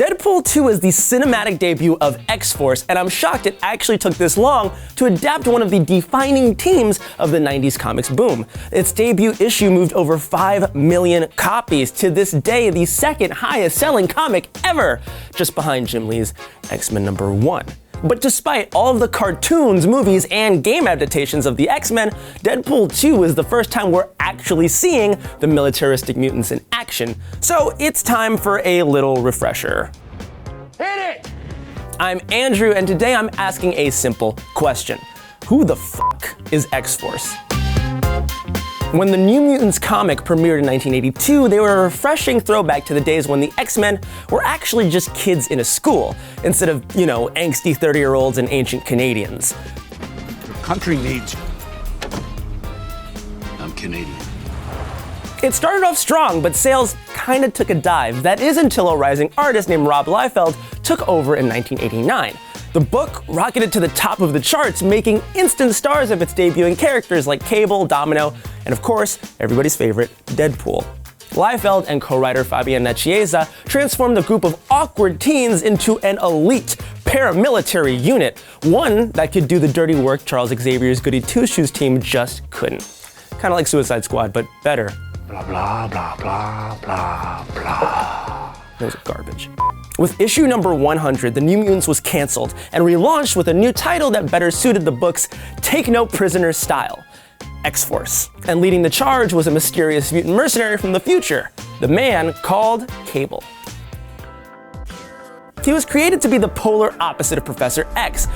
Deadpool 2 is the cinematic debut of X-Force, and I'm shocked it actually took this long to adapt one of the defining themes of the 90s comics boom. Its debut issue moved over 5 million copies, to this day the second highest selling comic ever, just behind Jim Lee's X-Men #1. But despite all of the cartoons, movies, and game adaptations of the X-Men, Deadpool 2 is the first time we're actually seeing the militaristic mutants in action. So it's time for a little refresher. Hit it! I'm Andrew, and today I'm asking a simple question. Who the fuck is X-Force? When the New Mutants comic premiered in 1982, they were a refreshing throwback to the days when the X-Men were actually just kids in a school, instead of, angsty 30-year-olds and ancient Canadians. Your country needs you. I'm Canadian. It started off strong, but sales kinda took a dive. That is until a rising artist named Rob Liefeld took over in 1989. The book rocketed to the top of the charts, making instant stars of its debuting characters like Cable, Domino, and of course, everybody's favorite, Deadpool. Liefeld and co-writer Fabian Nicieza transformed the group of awkward teens into an elite paramilitary unit, one that could do the dirty work Charles Xavier's Goody Two-Shoes team just couldn't. Kinda like Suicide Squad, but better. Blah, blah, blah, blah, blah, blah. Those are garbage. With issue number 100, the New Mutants was canceled and relaunched with a new title that better suited the book's Take No Prisoners style, X-Force. And leading the charge was a mysterious mutant mercenary from the future, the man called Cable. He was created to be the polar opposite of Professor X.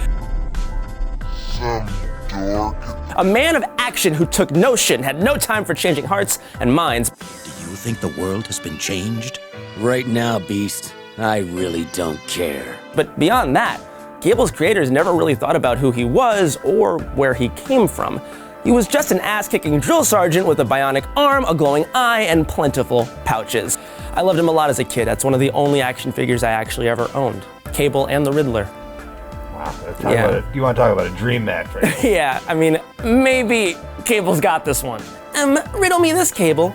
Some dork. A man of action who took no shit and had no time for changing hearts and minds. Do you think the world has been changed? Right now, Beast, I really don't care. But beyond that, Cable's creators never really thought about who he was or where he came from. He was just an ass-kicking drill sergeant with a bionic arm, a glowing eye, and plentiful pouches. I loved him a lot as a kid. That's one of the only action figures I actually ever owned. Cable and the Riddler. Wow, you want to talk about a dream match, right? Yeah, I mean, maybe Cable's got this one. Riddle me this, Cable.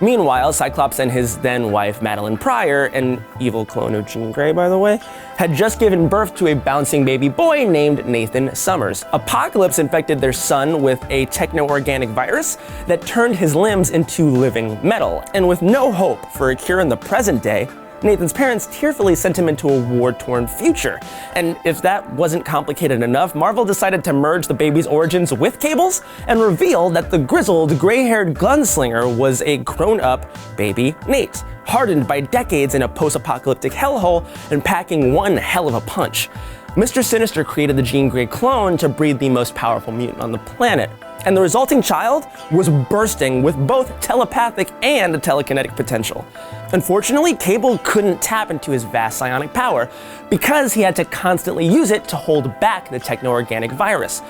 Meanwhile, Cyclops and his then-wife, Madeline Pryor, an evil clone of Jean Grey, by the way, had just given birth to a bouncing baby boy named Nathan Summers. Apocalypse infected their son with a techno-organic virus that turned his limbs into living metal. And with no hope for a cure in the present day, Nathan's parents tearfully sent him into a war-torn future. And if that wasn't complicated enough, Marvel decided to merge the baby's origins with Cable's and reveal that the grizzled, gray-haired gunslinger was a grown-up baby Nate, hardened by decades in a post-apocalyptic hellhole and packing one hell of a punch. Mr. Sinister created the Jean Grey clone to breed the most powerful mutant on the planet. And the resulting child was bursting with both telepathic and telekinetic potential. Unfortunately, Cable couldn't tap into his vast psionic power because he had to constantly use it to hold back the techno-organic virus.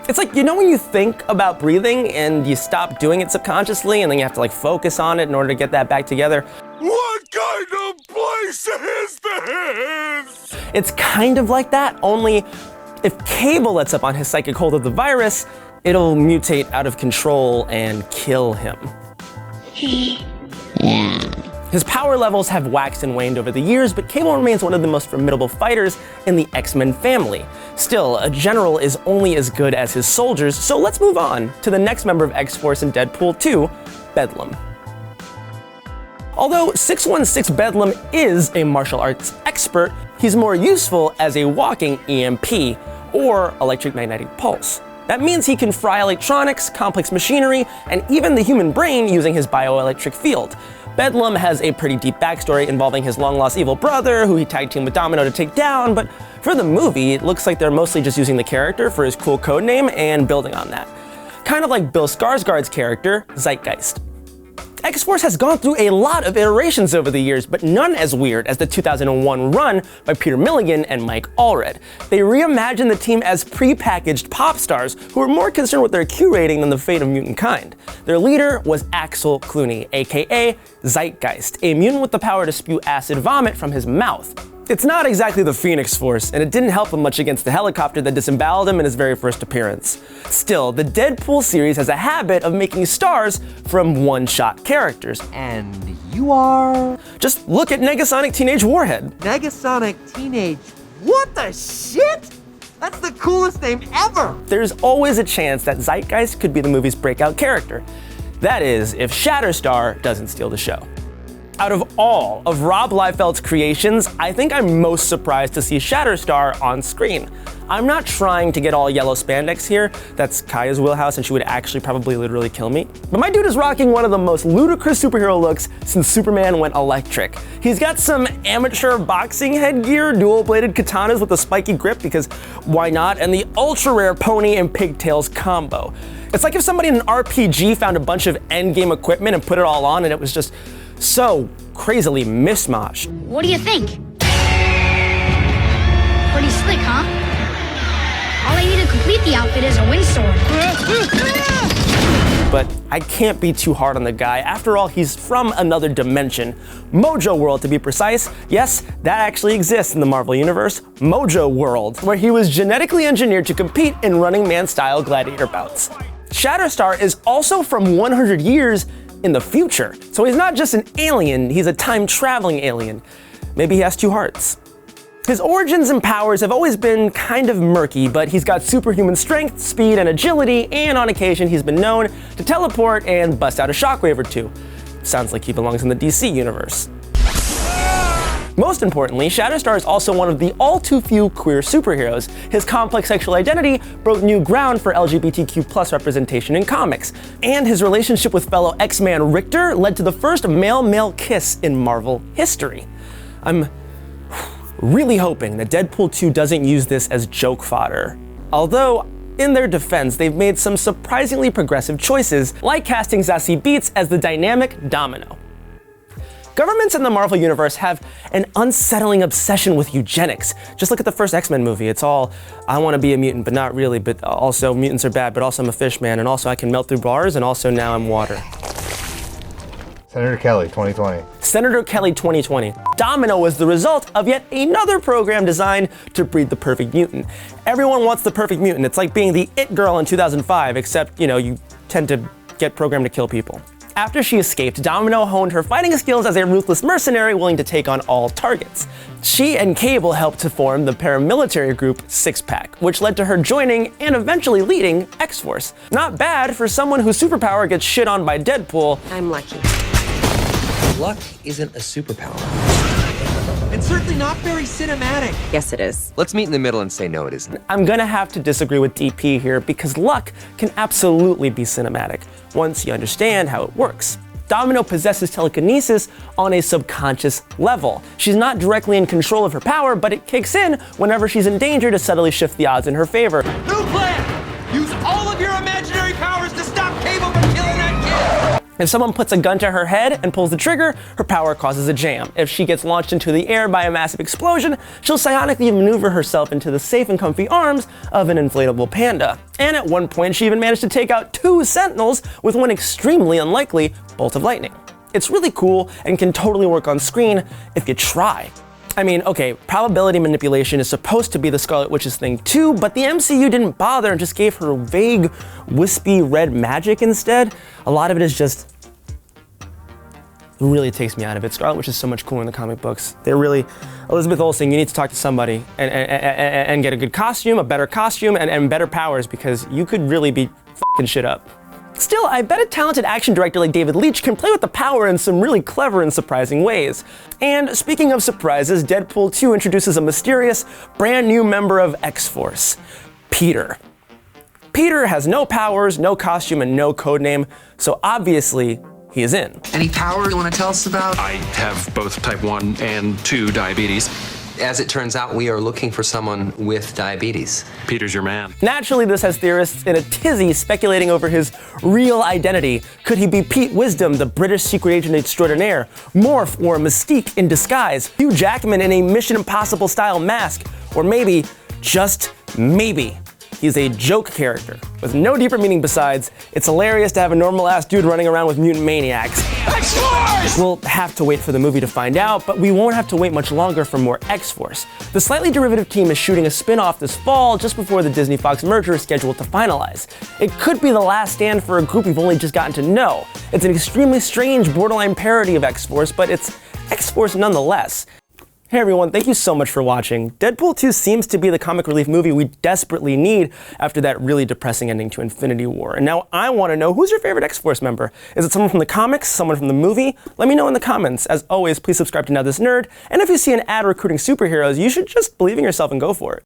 It's like, when you think about breathing and you stop doing it subconsciously and then you have to focus on it in order to get that back together? What kind of place is this? It's kind of like that, only if Cable lets up on his psychic hold of the virus, it'll mutate out of control and kill him. His power levels have waxed and waned over the years, but Cable remains one of the most formidable fighters in the X-Men family. Still, a general is only as good as his soldiers, so let's move on to the next member of X-Force in Deadpool 2, Bedlam. Although 616 Bedlam is a martial arts expert, he's more useful as a walking EMP, or electric magnetic pulse. That means he can fry electronics, complex machinery, and even the human brain using his bioelectric field. Bedlam has a pretty deep backstory involving his long-lost evil brother, who he tag-teamed with Domino to take down, but for the movie, it looks like they're mostly just using the character for his cool codename and building on that. Kind of like Bill Skarsgård's character, Zeitgeist. X-Force has gone through a lot of iterations over the years, but none as weird as the 2001 run by Peter Milligan and Mike Allred. They reimagined the team as pre-packaged pop stars who were more concerned with their Q rating than the fate of mutant kind. Their leader was Axel Clooney, aka Zeitgeist, a mutant with the power to spew acid vomit from his mouth. It's not exactly the Phoenix Force, and it didn't help him much against the helicopter that disemboweled him in his very first appearance. Still, the Deadpool series has a habit of making stars from one-shot characters. And you are? Just look at Negasonic Teenage Warhead. Negasonic Teenage. What the shit? That's the coolest name ever! There's always a chance that Zeitgeist could be the movie's breakout character. That is, if Shatterstar doesn't steal the show. Out of all of Rob Liefeld's creations, I think I'm most surprised to see Shatterstar on screen. I'm not trying to get all yellow spandex here. That's Kaya's wheelhouse and she would actually probably literally kill me. But my dude is rocking one of the most ludicrous superhero looks since Superman went electric. He's got some amateur boxing headgear, dual-bladed katanas with a spiky grip because why not, and the ultra-rare pony and pigtails combo. It's like if somebody in an RPG found a bunch of endgame equipment and put it all on and it was just so crazily mishmash. What do you think? Pretty slick, huh? All I need to complete the outfit is a windsword. But I can't be too hard on the guy. After all, he's from another dimension. Mojo World, to be precise. Yes, that actually exists in the Marvel Universe. Mojo World, where he was genetically engineered to compete in Running Man-style gladiator bouts. Shatterstar is also from 100 years in the future. So he's not just an alien, he's a time-traveling alien. Maybe he has two hearts. His origins and powers have always been kind of murky, but he's got superhuman strength, speed, and agility, and on occasion he's been known to teleport and bust out a shockwave or two. Sounds like he belongs in the DC universe. Most importantly, Shatterstar is also one of the all too few queer superheroes. His complex sexual identity broke new ground for LGBTQ+ representation in comics, and his relationship with fellow X-Man Richter led to the first male-male kiss in Marvel history. I'm really hoping that Deadpool 2 doesn't use this as joke fodder. Although, in their defense, they've made some surprisingly progressive choices, like casting Zazie Beetz as the dynamic Domino. Governments in the Marvel Universe have an unsettling obsession with eugenics. Just look at the first X-Men movie. It's all, I want to be a mutant, but not really, but also mutants are bad, but also I'm a fish man, and also I can melt through bars, and also now I'm water. Senator Kelly, 2020. Senator Kelly 2020. Domino was the result of yet another program designed to breed the perfect mutant. Everyone wants the perfect mutant. It's like being the it girl in 2005, except, you tend to get programmed to kill people. After she escaped, Domino honed her fighting skills as a ruthless mercenary willing to take on all targets. She and Cable helped to form the paramilitary group Six Pack, which led to her joining and eventually leading X-Force. Not bad for someone whose superpower gets shit on by Deadpool. I'm lucky. Luck isn't a superpower. It's certainly not very cinematic. Yes, it is. Let's meet in the middle and say no, it isn't. I'm gonna have to disagree with DP here because luck can absolutely be cinematic once you understand how it works. Domino possesses telekinesis on a subconscious level. She's not directly in control of her power, but it kicks in whenever she's in danger to subtly shift the odds in her favor. New plan! Use all of your imaginary powers to stop Cable from killing that kid! If someone puts a gun to her head and pulls the trigger, her power causes a jam. If she gets launched into the air by a massive explosion, she'll psionically maneuver herself into the safe and comfy arms of an inflatable panda. And at one point, she even managed to take out 2 Sentinels with one extremely unlikely bolt of lightning. It's really cool and can totally work on screen if you try. I mean, okay, probability manipulation is supposed to be the Scarlet Witch's thing too, but the MCU didn't bother and just gave her vague, wispy red magic instead. A lot of it is just, it really takes me out of it. Scarlet Witch is so much cooler in the comic books. They're really, Elizabeth Olsen, you need to talk to somebody and get a good costume, a better costume, and better powers because you could really be f***ing shit up. Still, I bet a talented action director like David Leitch can play with the power in some really clever and surprising ways. And speaking of surprises, Deadpool 2 introduces a mysterious, brand new member of X-Force, Peter. Peter has no powers, no costume, and no codename, so obviously, he is in. Any power you want to tell us about? I have both type 1 and 2 diabetes. As it turns out, we are looking for someone with diabetes. Peter's your man. Naturally, this has theorists in a tizzy speculating over his real identity. Could he be Pete Wisdom, the British secret agent extraordinaire, Morph, or Mystique in disguise, Hugh Jackman in a Mission Impossible style mask, or maybe, just maybe, He's a joke character with no deeper meaning besides, it's hilarious to have a normal-ass dude running around with mutant maniacs. X-Force! We'll have to wait for the movie to find out, but we won't have to wait much longer for more X-Force. The slightly derivative team is shooting a spin-off this fall just before the Disney-Fox merger is scheduled to finalize. It could be the last stand for a group we've only just gotten to know. It's an extremely strange, borderline parody of X-Force, but it's X-Force nonetheless. Hey everyone, thank you so much for watching. Deadpool 2 seems to be the comic relief movie we desperately need after that really depressing ending to Infinity War. And now I want to know, who's your favorite X-Force member? Is it someone from the comics, someone from the movie? Let me know in the comments. As always, please subscribe to NowThis Nerd. And if you see an ad recruiting superheroes, you should just believe in yourself and go for it.